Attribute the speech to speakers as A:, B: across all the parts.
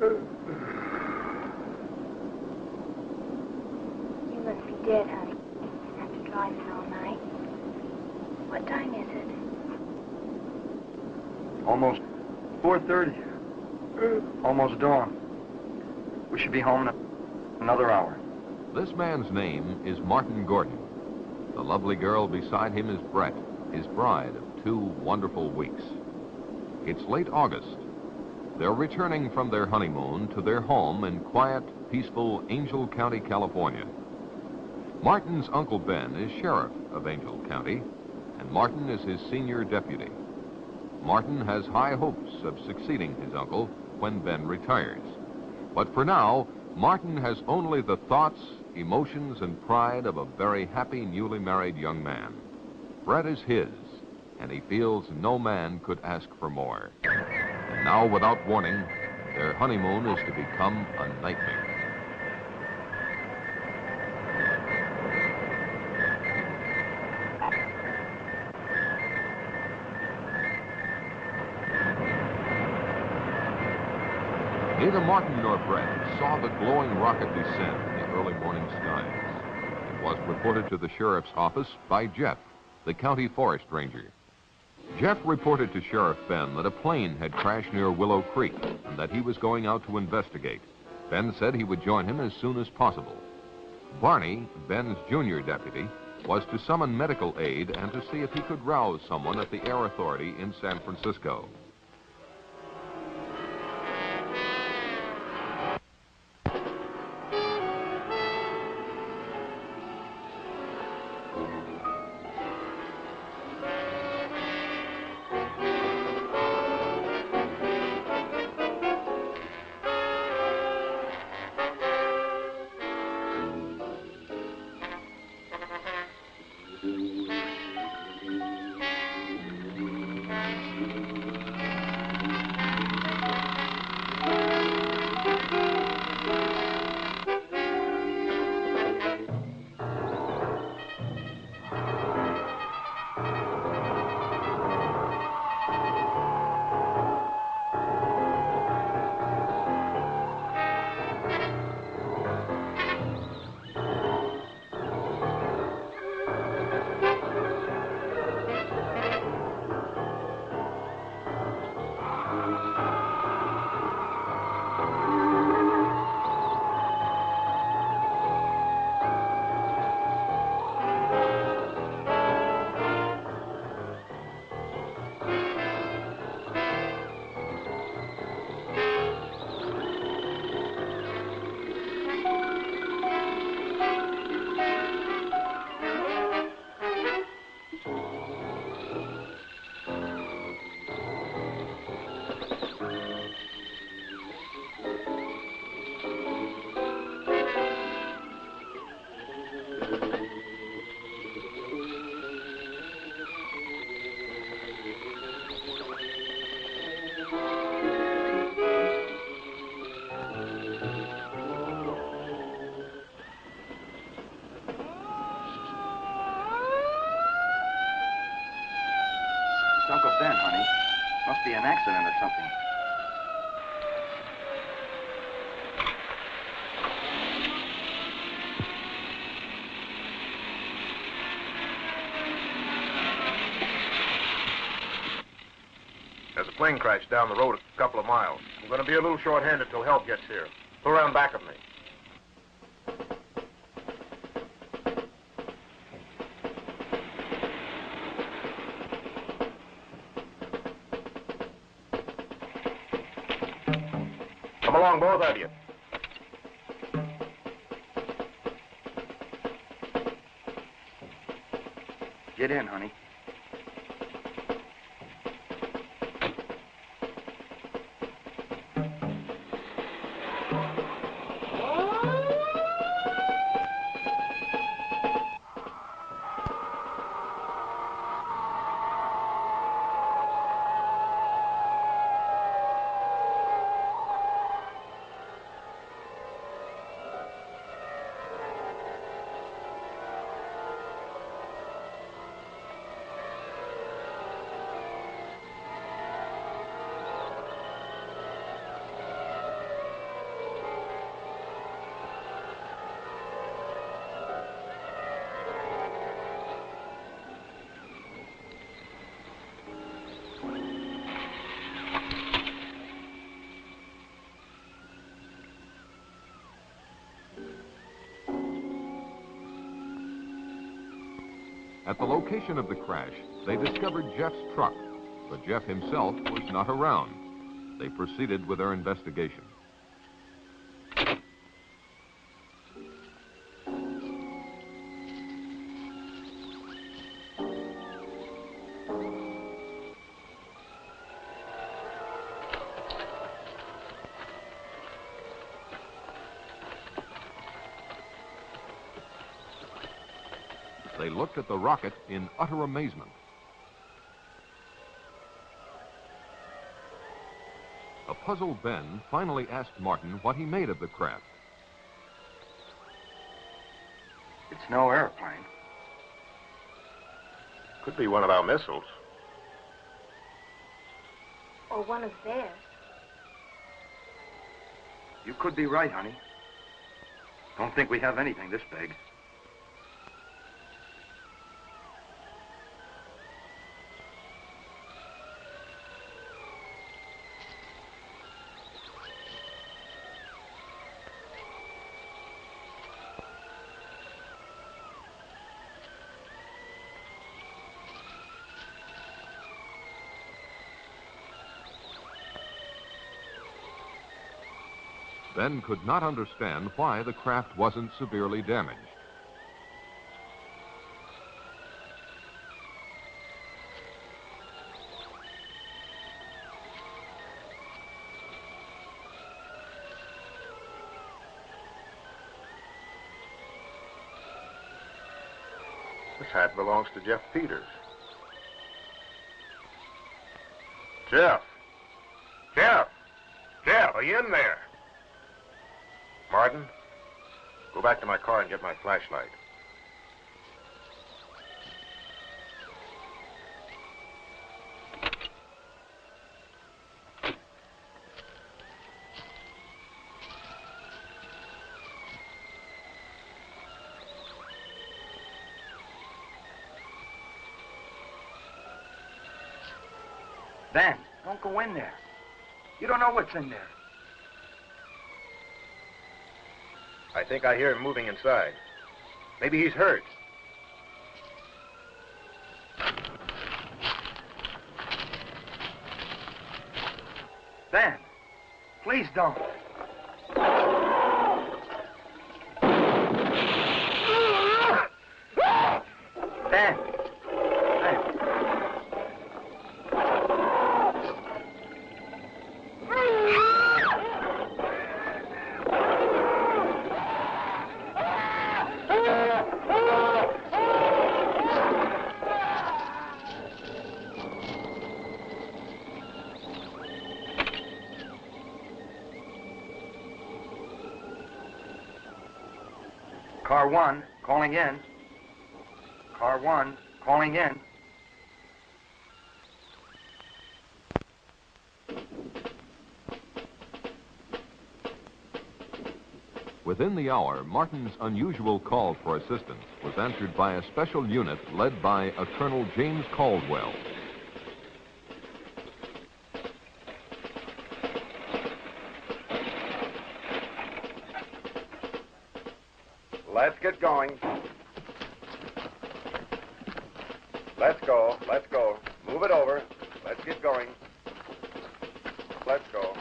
A: You must be dead, honey. After driving all night. What time is it?
B: Almost 4:30. Almost dawn. We should be home in another hour.
C: This man's name is Martin Gordon. The lovely girl beside him is Brett, his bride of 2 wonderful weeks. It's late August. They're returning from their honeymoon to their home in quiet, peaceful Angel County, California. Martin's Uncle Ben is sheriff of Angel County, and Martin is his senior deputy. Martin has high hopes of succeeding his uncle when Ben retires. But for now, Martin has only the thoughts, emotions, and pride of a very happy, newly married young man. Brett is his, and he feels no man could ask for more. And now, without warning, their honeymoon is to become a nightmare. Neither Martin nor Brett saw the glowing rocket descend in the early morning skies. It was reported to the sheriff's office by Jeff, the county forest ranger. Jeff reported to Sheriff Ben that a plane had crashed near Willow Creek and that he was going out to investigate. Ben said he would join him as soon as possible. Barney, Ben's junior deputy, was to summon medical aid and to see if he could rouse someone at the Air Authority in San Francisco.
B: Uncle Ben, honey. Must be an accident or something.
D: There's a plane crash down the road a couple of miles. I'm going to be a little short-handed till help gets here. Go around back of me. Come along, both of you.
B: Get in, honey.
C: At the location of the crash, they discovered Jeff's truck, but Jeff himself was not around. They proceeded with their investigation. They looked at the rocket in utter amazement. A puzzled Ben finally asked Martin what he made of the craft.
B: It's no airplane.
D: Could be one of our missiles.
A: Or one of theirs.
B: You could be right, honey. Don't think we have anything this big.
C: Ben could not understand why the craft wasn't severely damaged.
D: This hat belongs to Jeff Peters. Jeff! Jeff! Jeff, are you in there? Martin, go back to my car and get my flashlight.
B: Ben, don't go in there. You don't know what's in there.
D: I think I hear him moving inside. Maybe he's hurt.
B: Ben, please don't. Ben. Ben. Car 1, calling in. Car 1, calling in.
C: Within the hour, Martin's unusual call for assistance was answered by a special unit led by a Colonel James Caldwell.
D: Let's get going. Let's go. Let's go. Move it over. Let's get going. Let's go.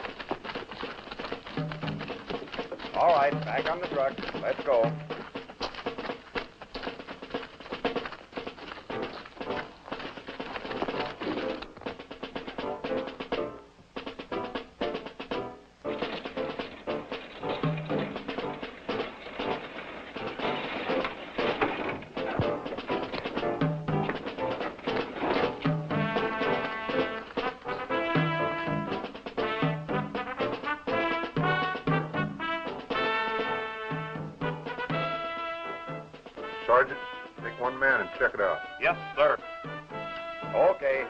D: All right, back on the truck. Let's go. Sergeant, take one man and check it out.
E: Yes, sir.
D: Okay.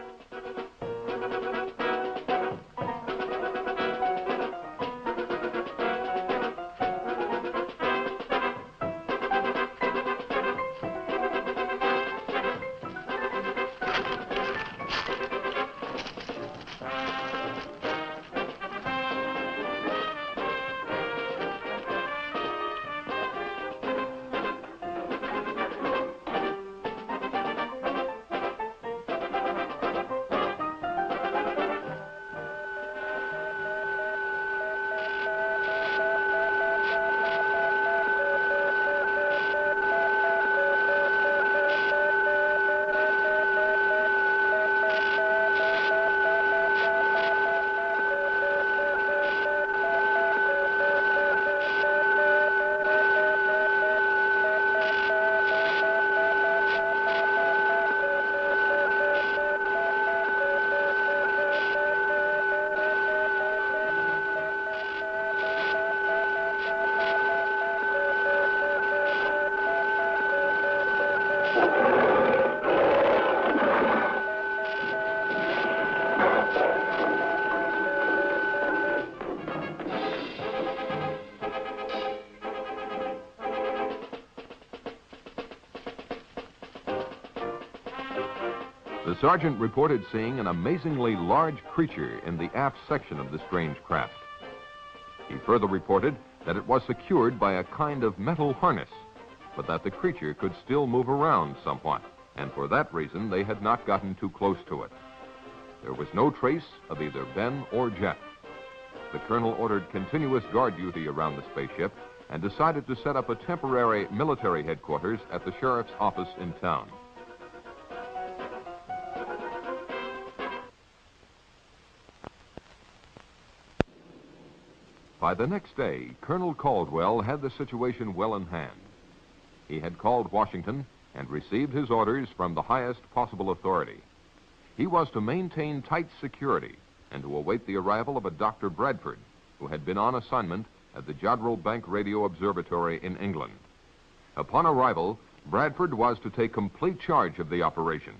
C: The sergeant reported seeing an amazingly large creature in the aft section of the strange craft. He further reported that it was secured by a kind of metal harness, but that the creature could still move around somewhat, and for that reason they had not gotten too close to it. There was no trace of either Ben or Jeff. The colonel ordered continuous guard duty around the spaceship and decided to set up a temporary military headquarters at the sheriff's office in town. By the next day, Colonel Caldwell had the situation well in hand. He had called Washington and received his orders from the highest possible authority. He was to maintain tight security and to await the arrival of a Dr. Bradford, who had been on assignment at the Jodrell Bank Radio Observatory in England. Upon arrival, Bradford was to take complete charge of the operation.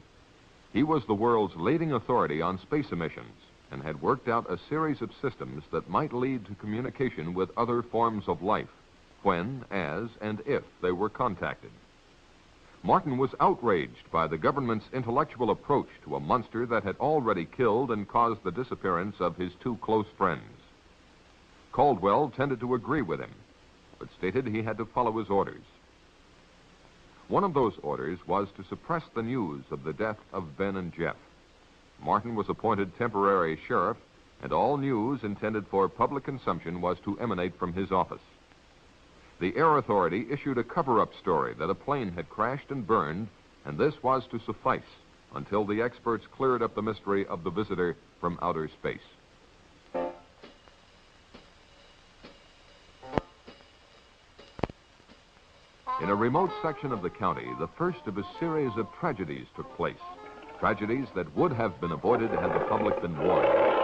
C: He was the world's leading authority on space emissions and had worked out a series of systems that might lead to communication with other forms of life, when, as, and if they were contacted. Martin was outraged by the government's intellectual approach to a monster that had already killed and caused the disappearance of his two close friends. Caldwell tended to agree with him, but stated he had to follow his orders. One of those orders was to suppress the news of the death of Ben and Jeff. Martin was appointed temporary sheriff, and all news intended for public consumption was to emanate from his office. The Air Authority issued a cover-up story that a plane had crashed and burned, and this was to suffice until the experts cleared up the mystery of the visitor from outer space. In a remote section of the county, the first of a series of tragedies took place. Tragedies that would have been avoided had the public been warned.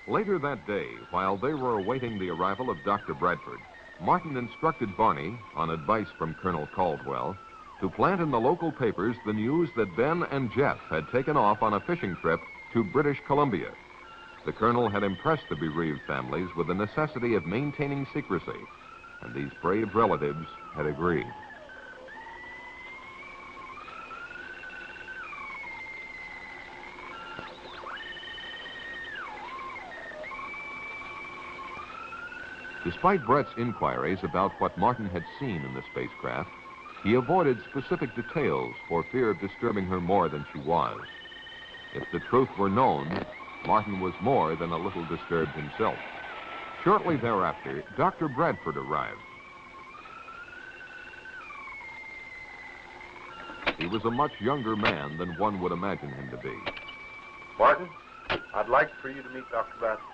C: Later that day, while they were awaiting the arrival of Dr. Bradford, Martin instructed Barney, on advice from Colonel Caldwell, to plant in the local papers the news that Ben and Jeff had taken off on a fishing trip to British Columbia. The colonel had impressed the bereaved families with the necessity of maintaining secrecy, and these brave relatives had agreed. Despite Brett's inquiries about what Martin had seen in the spacecraft, he avoided specific details for fear of disturbing her more than she was. If the truth were known, Martin was more than a little disturbed himself. Shortly thereafter, Dr. Bradford arrived. He was a much younger man than one would imagine him to be.
D: Martin, I'd like for you to meet Dr. Bradford.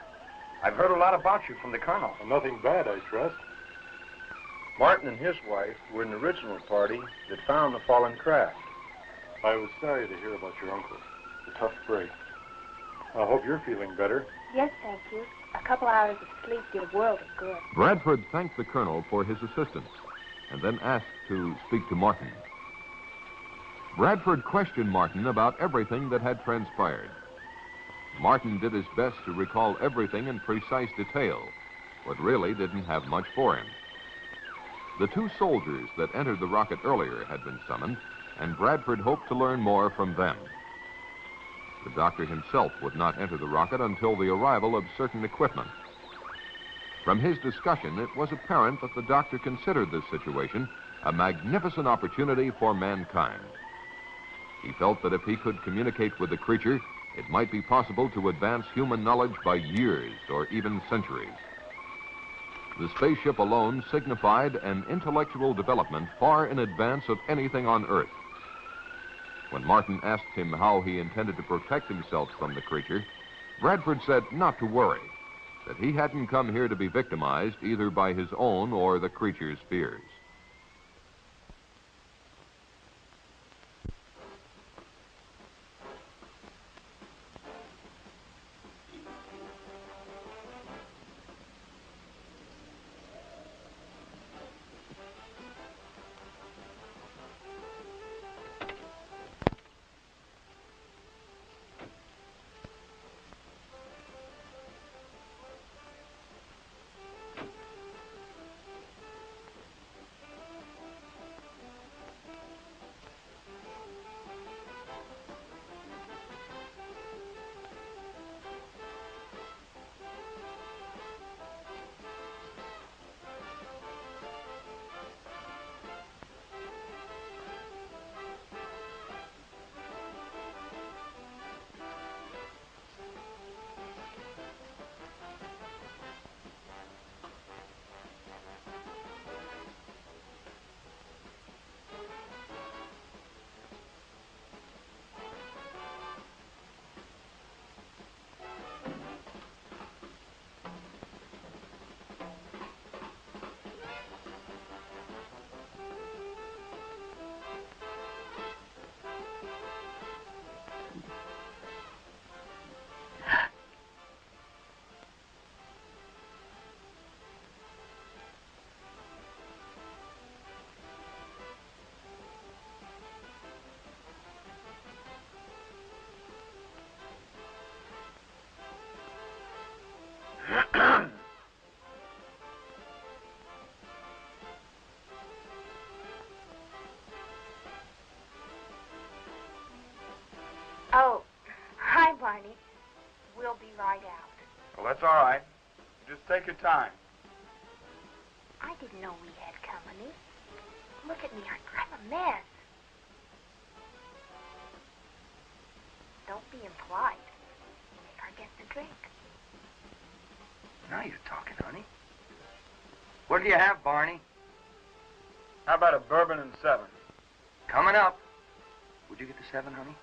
B: I've heard a lot about you from the colonel.
E: Well, nothing bad, I trust.
D: Martin and his wife were in the original party that found the fallen craft.
E: I was sorry to hear about your uncle. It's a tough break. I hope you're feeling better.
A: Yes, thank you. A couple hours of sleep did a world of good.
C: Bradford thanked the colonel for his assistance and then asked to speak to Martin. Bradford questioned Martin about everything that had transpired. Martin did his best to recall everything in precise detail, but really didn't have much for him. The two soldiers that entered the rocket earlier had been summoned, and Bradford hoped to learn more from them. The doctor himself would not enter the rocket until the arrival of certain equipment. From his discussion, it was apparent that the doctor considered this situation a magnificent opportunity for mankind. He felt that if he could communicate with the creature, it might be possible to advance human knowledge by years or even centuries. The spaceship alone signified an intellectual development far in advance of anything on Earth. When Martin asked him how he intended to protect himself from the creature, Bradford said not to worry, that he hadn't come here to be victimized either by his own or the creature's fears.
A: Oh, hi, Barney. We'll be right out.
B: Well, that's all right. Just take your time.
A: I didn't know we had company. Look at me, I'm a mess. Don't be impolite. Forget the drink.
B: Now you're talking, honey. What do you have, Barney?
D: How about a bourbon and 7?
B: Coming up. Would you get the 7, honey?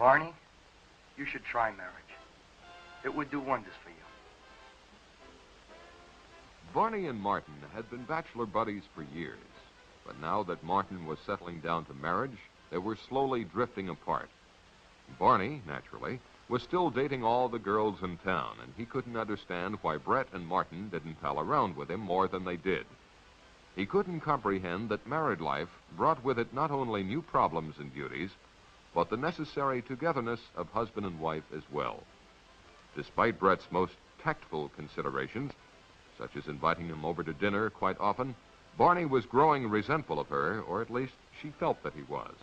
B: Barney, you should try marriage. It would do wonders for you.
C: Barney and Martin had been bachelor buddies for years, but now that Martin was settling down to marriage, they were slowly drifting apart. Barney, naturally, was still dating all the girls in town, and he couldn't understand why Brett and Martin didn't pal around with him more than they did. He couldn't comprehend that married life brought with it not only new problems and duties, but the necessary togetherness of husband and wife as well. Despite Brett's most tactful considerations, such as inviting him over to dinner quite often, Barney was growing resentful of her, or at least she felt that he was.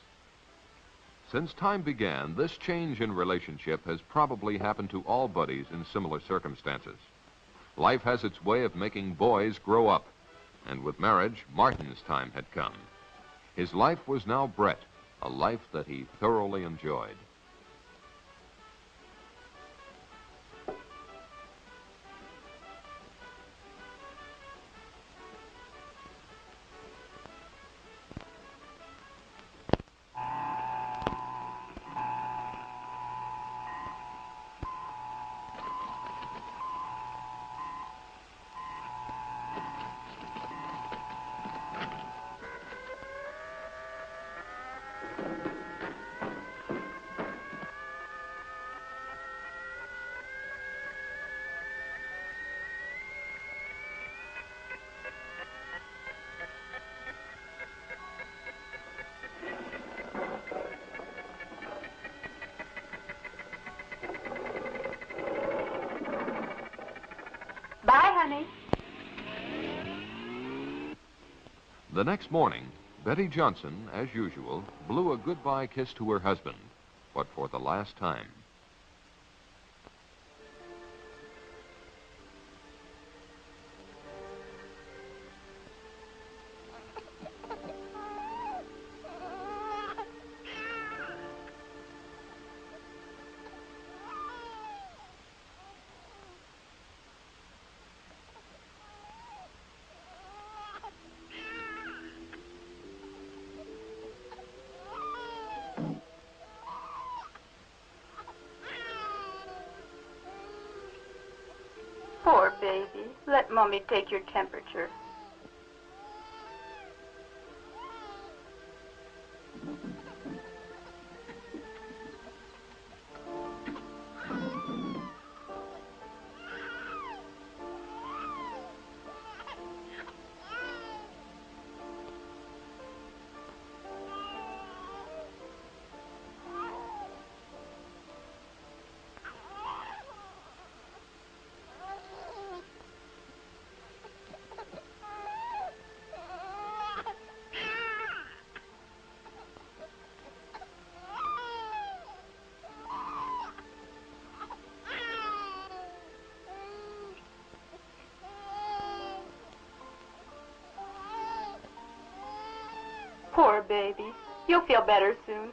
C: Since time began, this change in relationship has probably happened to all buddies in similar circumstances. Life has its way of making boys grow up, and with marriage, Martin's time had come. His life was now Brett, a life that he thoroughly enjoyed.
A: Bye, honey.
C: The next morning, Betty Johnson, as usual, blew a goodbye kiss to her husband, but for the last time.
A: Poor baby. Let Mommy take your temperature. Poor baby. You'll feel better soon.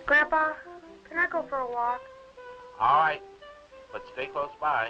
A: Grandpa, can I go for a walk?
F: All right, but stay close by.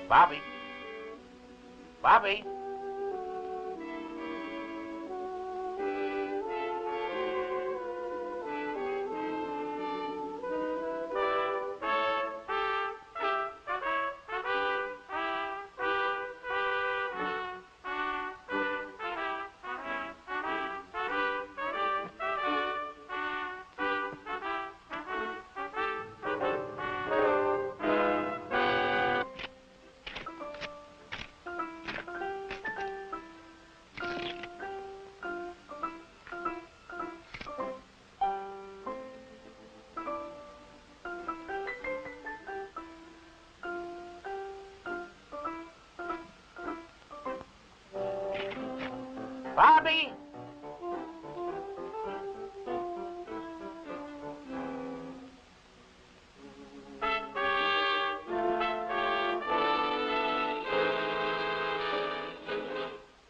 F: Bobby. Bobby. Bobby!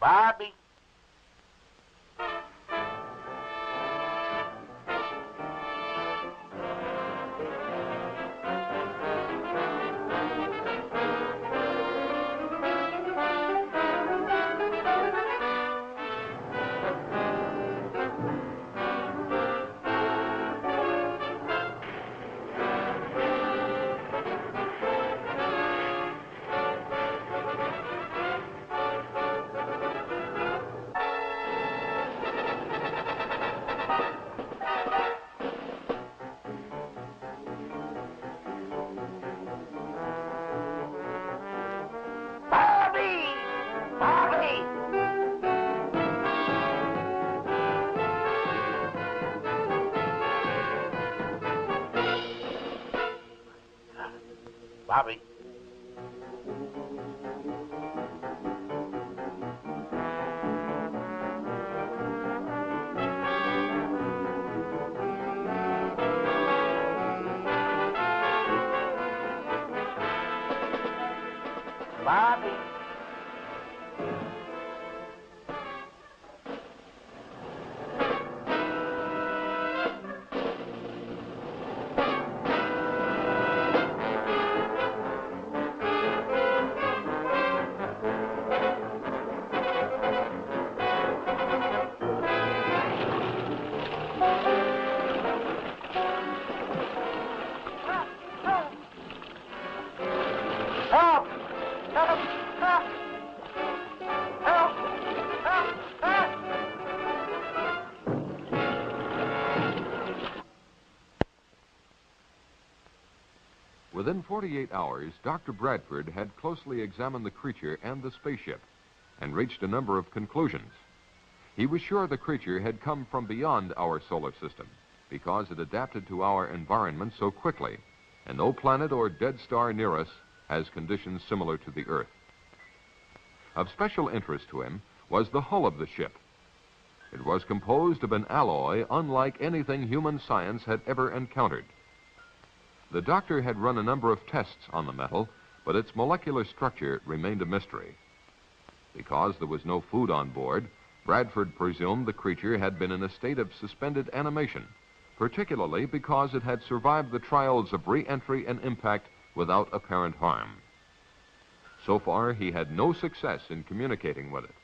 F: Bobby! Bobby. Bobby.
C: Within 48 hours, Dr. Bradford had closely examined the creature and the spaceship and reached a number of conclusions. He was sure the creature had come from beyond our solar system because it adapted to our environment so quickly, and no planet or dead star near us has conditions similar to the Earth. Of special interest to him was the hull of the ship. It was composed of an alloy unlike anything human science had ever encountered. The doctor had run a number of tests on the metal, but its molecular structure remained a mystery. Because there was no food on board, Bradford presumed the creature had been in a state of suspended animation, particularly because it had survived the trials of re-entry and impact without apparent harm. So far, he had no success in communicating with it,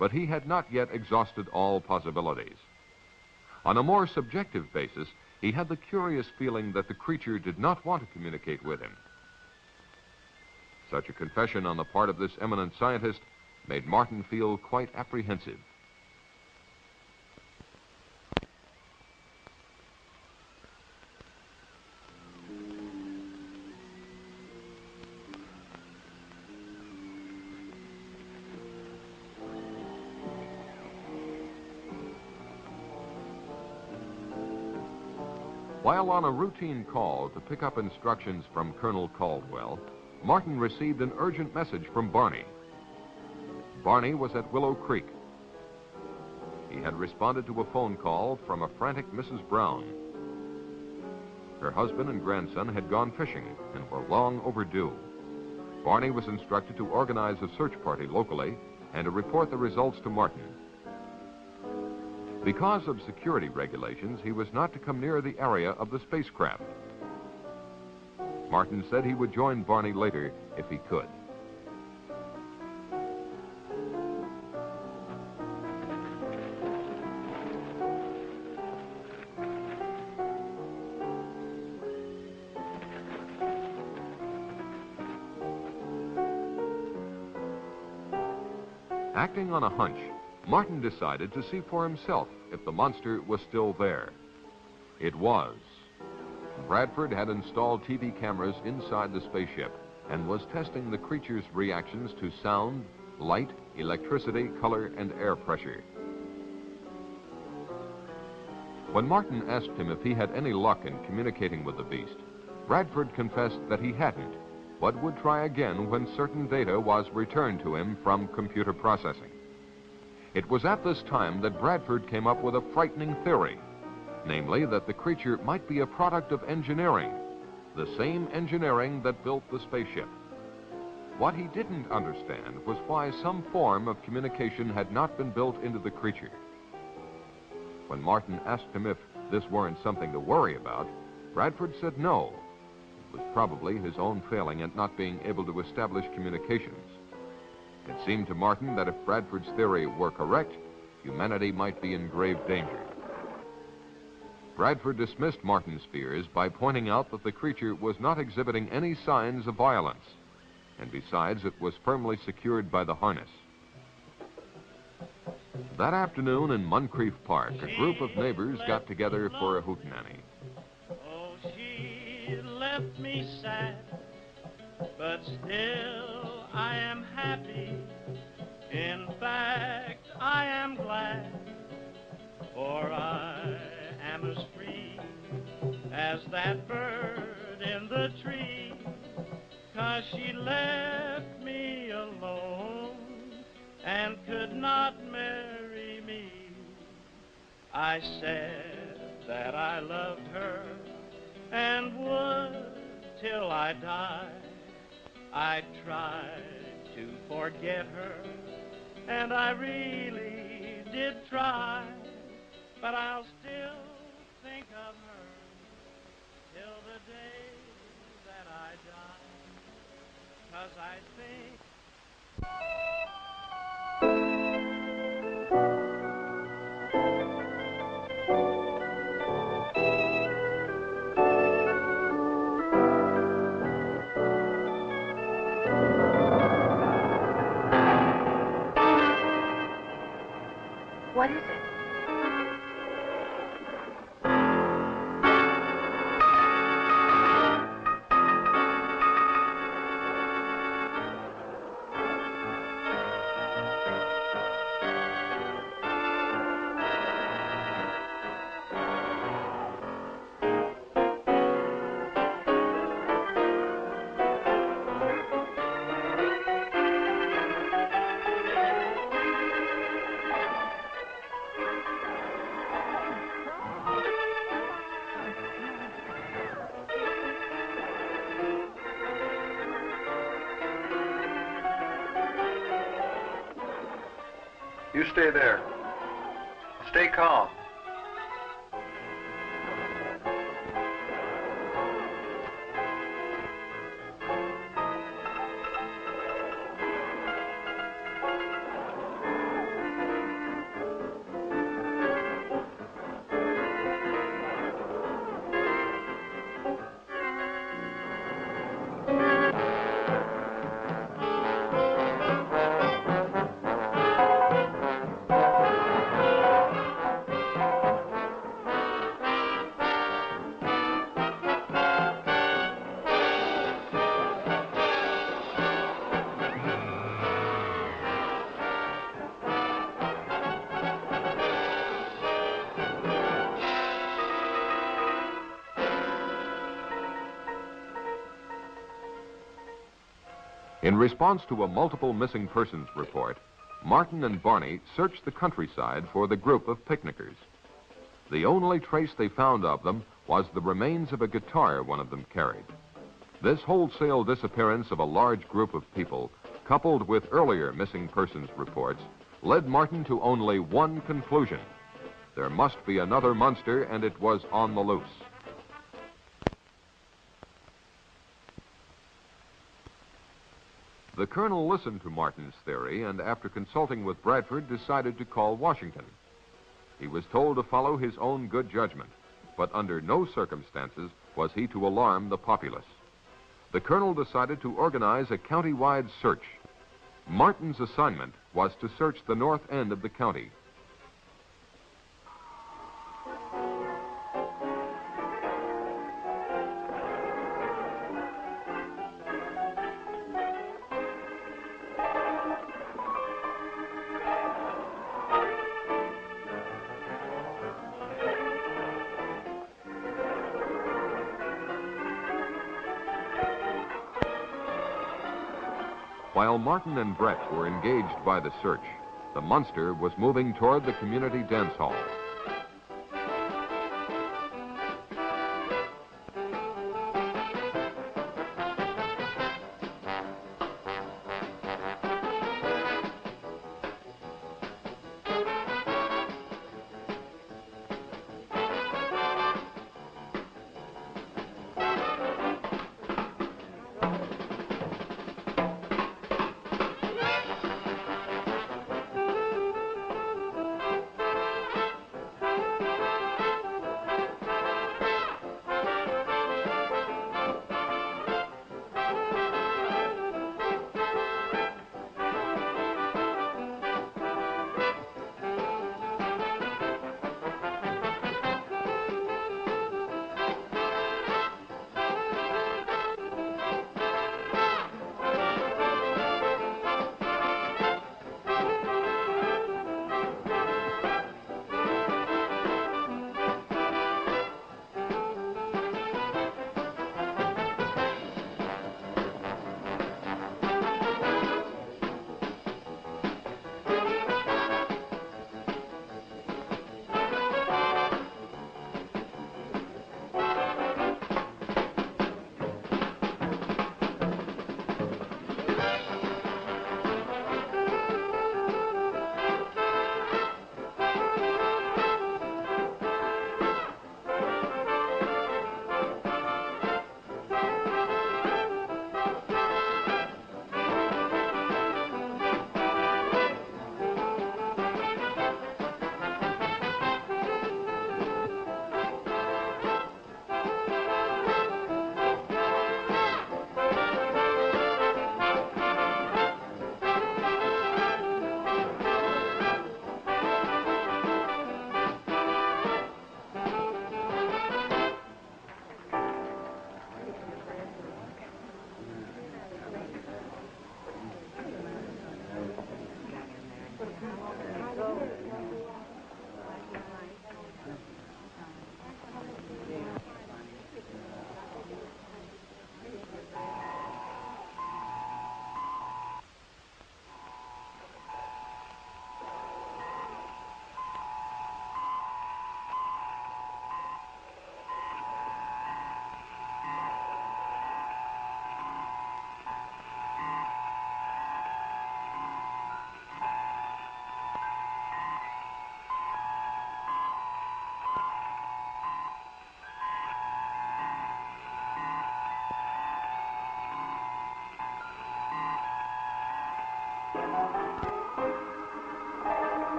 C: but he had not yet exhausted all possibilities. On a more subjective basis, he had the curious feeling that the creature did not want to communicate with him. Such a confession on the part of this eminent scientist made Martin feel quite apprehensive. While on a routine call to pick up instructions from Colonel Caldwell, Martin received an urgent message from Barney. Barney was at Willow Creek. He had responded to a phone call from a frantic Mrs. Brown. Her husband and grandson had gone fishing and were long overdue. Barney was instructed to organize a search party locally and to report the results to Martin. Because of security regulations, he was not to come near the area of the spacecraft. Martin said he would join Barney later if he could. Acting on a hunch, Martin decided to see for himself if the monster was still there. It was. Bradford had installed TV cameras inside the spaceship and was testing the creature's reactions to sound, light, electricity, color, and air pressure. When Martin asked him if he had any luck in communicating with the beast, Bradford confessed that he hadn't, but would try again when certain data was returned to him from computer processing. It was at this time that Bradford came up with a frightening theory, namely that the creature might be a product of engineering, the same engineering that built the spaceship. What he didn't understand was why some form of communication had not been built into the creature. When Martin asked him if this weren't something to worry about, Bradford said no. It was probably his own failing at not being able to establish communications. It seemed to Martin that if Bradford's theory were correct, humanity might be in grave danger. Bradford dismissed Martin's fears by pointing out that the creature was not exhibiting any signs of violence, and besides, it was firmly secured by the harness. That afternoon in Moncrief Park, a group of neighbors got together for a hootenanny.
G: Oh, she left me sad, but still I am happy. In fact, I am glad, for I am as free as that bird in the tree, 'cause she left me alone and could not marry me. I said that I loved her and would till I died. I tried to forget her, and I really did try, but I'll still think of her till the day that I die, 'cause I think
A: What is it?
B: You stay there. Stay calm.
C: In response to a multiple missing persons report, Martin and Barney searched the countryside for the group of picnickers. The only trace they found of them was the remains of a guitar one of them carried. This wholesale disappearance of a large group of people, coupled with earlier missing persons reports, led Martin to only one conclusion. There must be another monster, and it was on the loose. The colonel listened to Martin's theory, and after consulting with Bradford, decided to call Washington. He was told to follow his own good judgment, but under no circumstances was he to alarm the populace. The colonel decided to organize a county-wide search. Martin's assignment was to search the north end of the county. While Martin and Brett were engaged by the search, the monster was moving toward the community dance hall.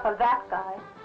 H: enough of that guy.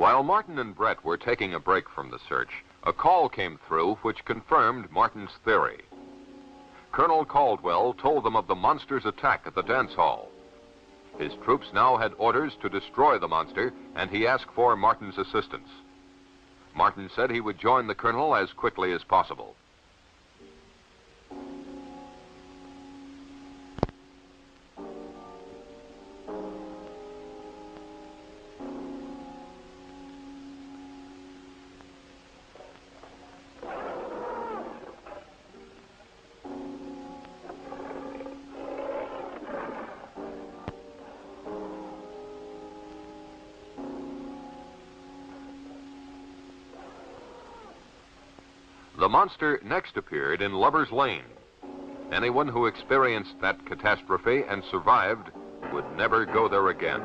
C: While Martin and Brett were taking a break from the search, a call came through which confirmed Martin's theory. Colonel Caldwell told them of the monster's attack at the dance hall. His troops now had orders to destroy the monster, and he asked for Martin's assistance. Martin said he would join the colonel as quickly as possible. The monster next appeared in Lover's Lane. Anyone who experienced that catastrophe and survived would never go there again.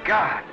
B: God!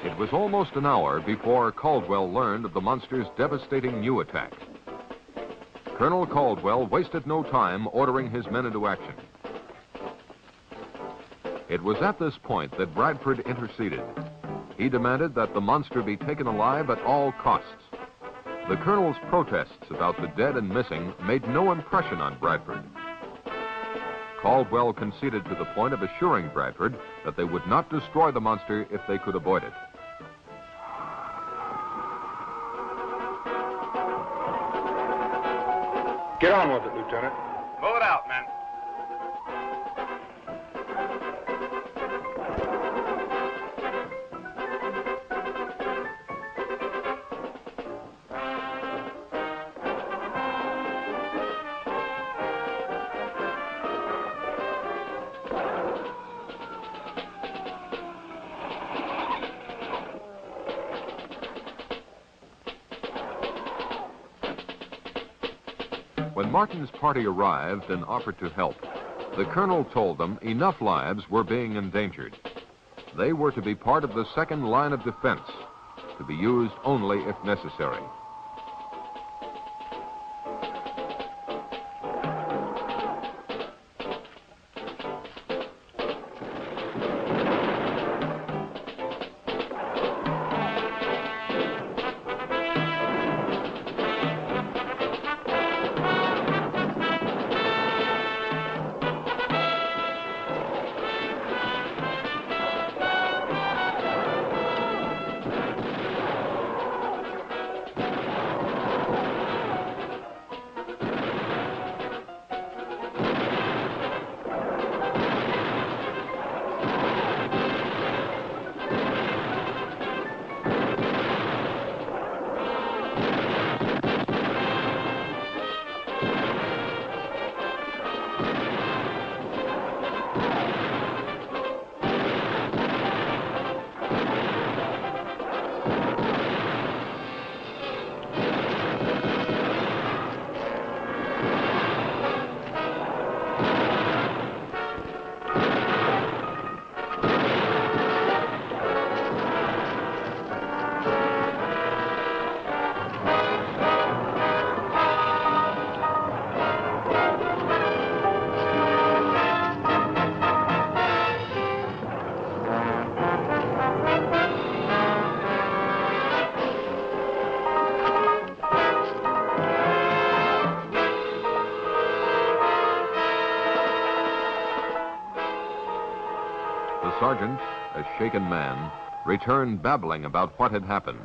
C: It was almost an hour before Caldwell learned of the monster's devastating new attack. Colonel Caldwell wasted no time ordering his men into action. It was at this point that Bradford interceded. He demanded that the monster be taken alive at all costs. The colonel's protests about the dead and missing made no impression on Bradford. Caldwell conceded to the point of assuring Bradford that they would not destroy the monster if they could avoid it.
E: Get on with it, Lieutenant.
D: Move it out, men.
C: When Martin's party arrived and offered to help, the colonel told them enough lives were being endangered. They were to be part of the second line of defense, to be used only if necessary. The sergeant, a shaken man, returned babbling about what had happened.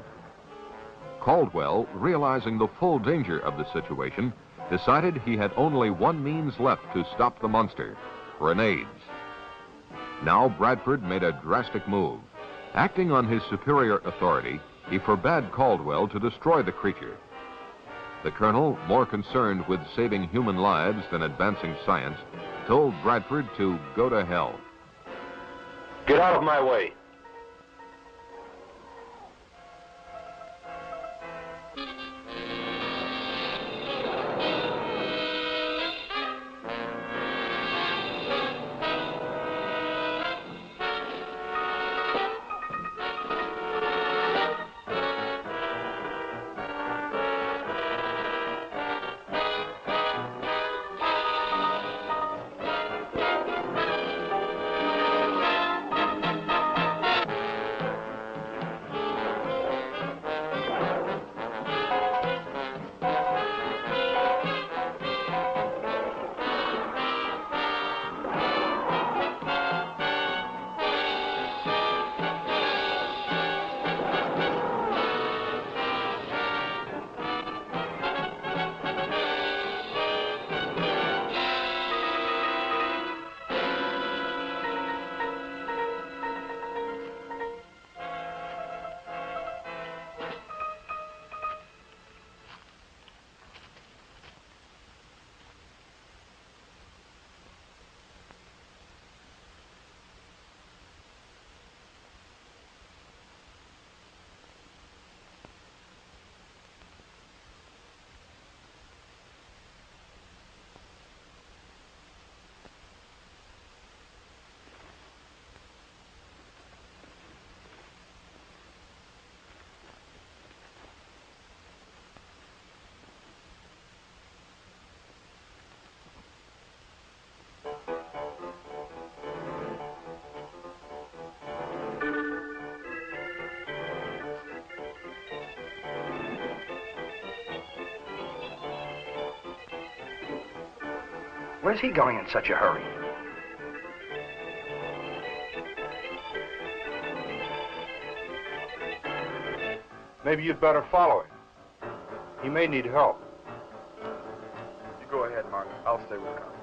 C: Caldwell, realizing the full danger of the situation, decided he had only one means left to stop the monster: grenades. Now Bradford made a drastic move. Acting on his superior authority, he forbade Caldwell to destroy the creature. The colonel, more concerned with saving human lives than advancing science, told Bradford to go to hell.
E: Get out of my way.
B: Where's he going in such a hurry?
E: Maybe you'd better follow him. He may need help.
B: You go ahead, Martin. I'll stay with Kopp.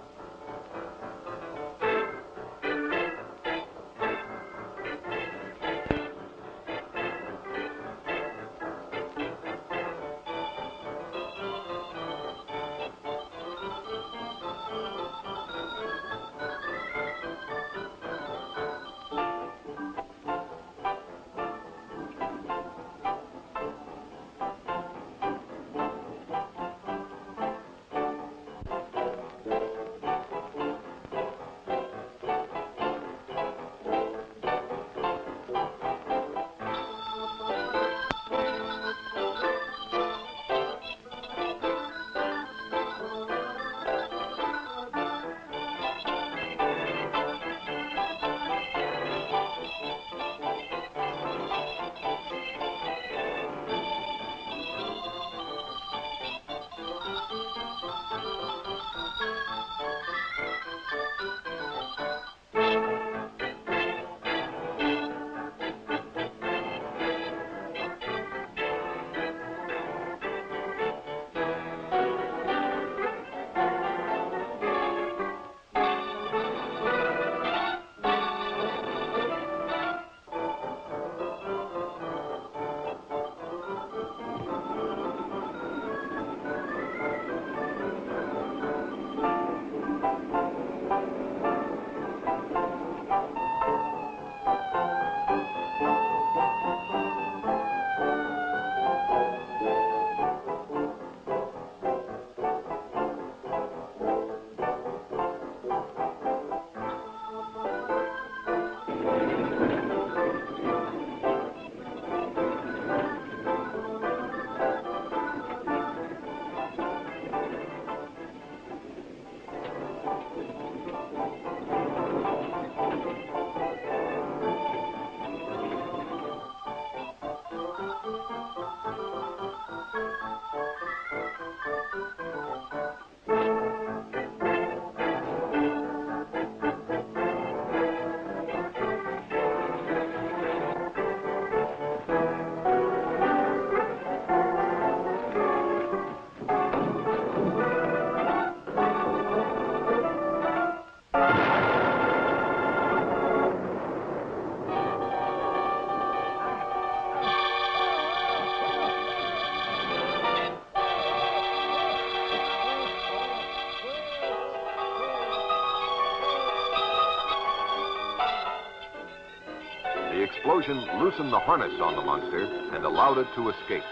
C: The explosion loosened the harness on the monster and allowed it to escape.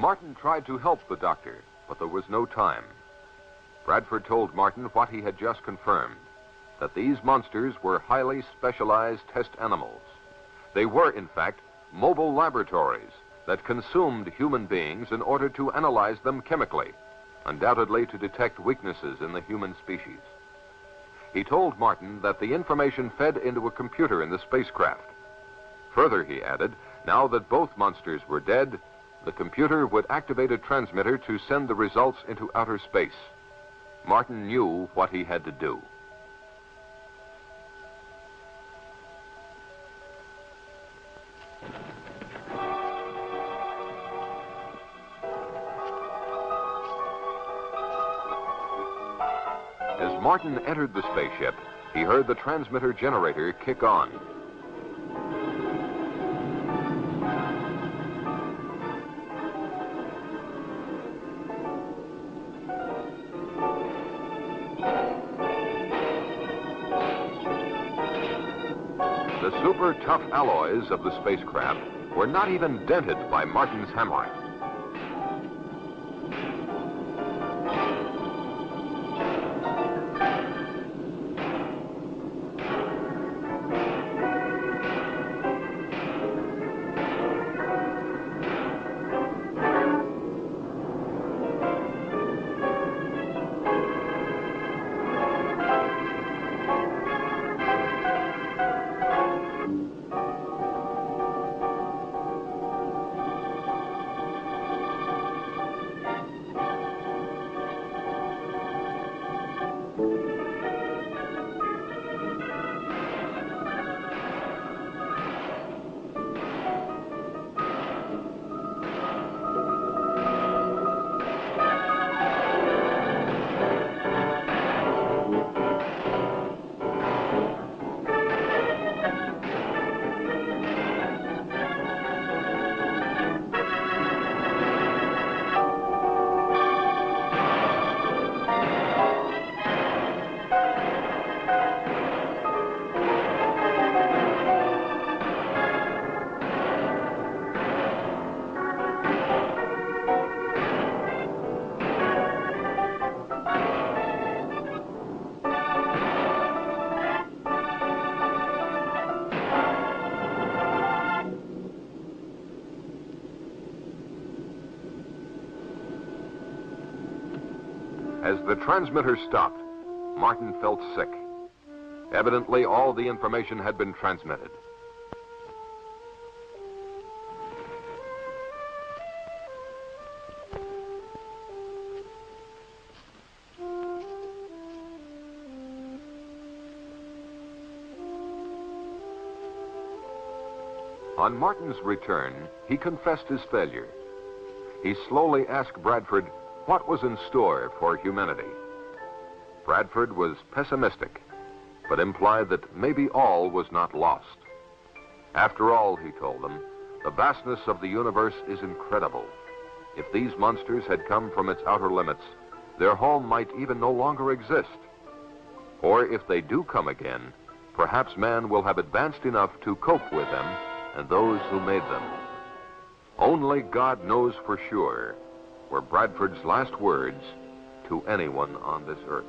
C: Martin tried to help the doctor, but there was no time. Bradford told Martin what he had just confirmed, that these monsters were highly specialized test animals. They were, in fact, mobile laboratories that consumed human beings in order to analyze them chemically, undoubtedly to detect weaknesses in the human species. He told Martin that the information fed into a computer in the spacecraft. Further, he added, now that both monsters were dead, the computer would activate a transmitter to send the results into outer space. Martin knew what he had to do. As Martin entered the spaceship, he heard the transmitter generator kick on. The super tough alloys of the spacecraft were not even dented by Martin's hammering. As the transmitter stopped, Martin felt sick. Evidently, all the information had been transmitted. On Martin's return, he confessed his failure. He slowly asked Bradford what was in store for humanity. Bradford was pessimistic, but implied that maybe all was not lost. After all, he told them, the vastness of the universe is incredible. If these monsters had come from its outer limits, their home might even no longer exist. Or if they do come again, perhaps man will have advanced enough to cope with them and those who made them. Only God knows for sure, were Bradford's last words to anyone on this earth.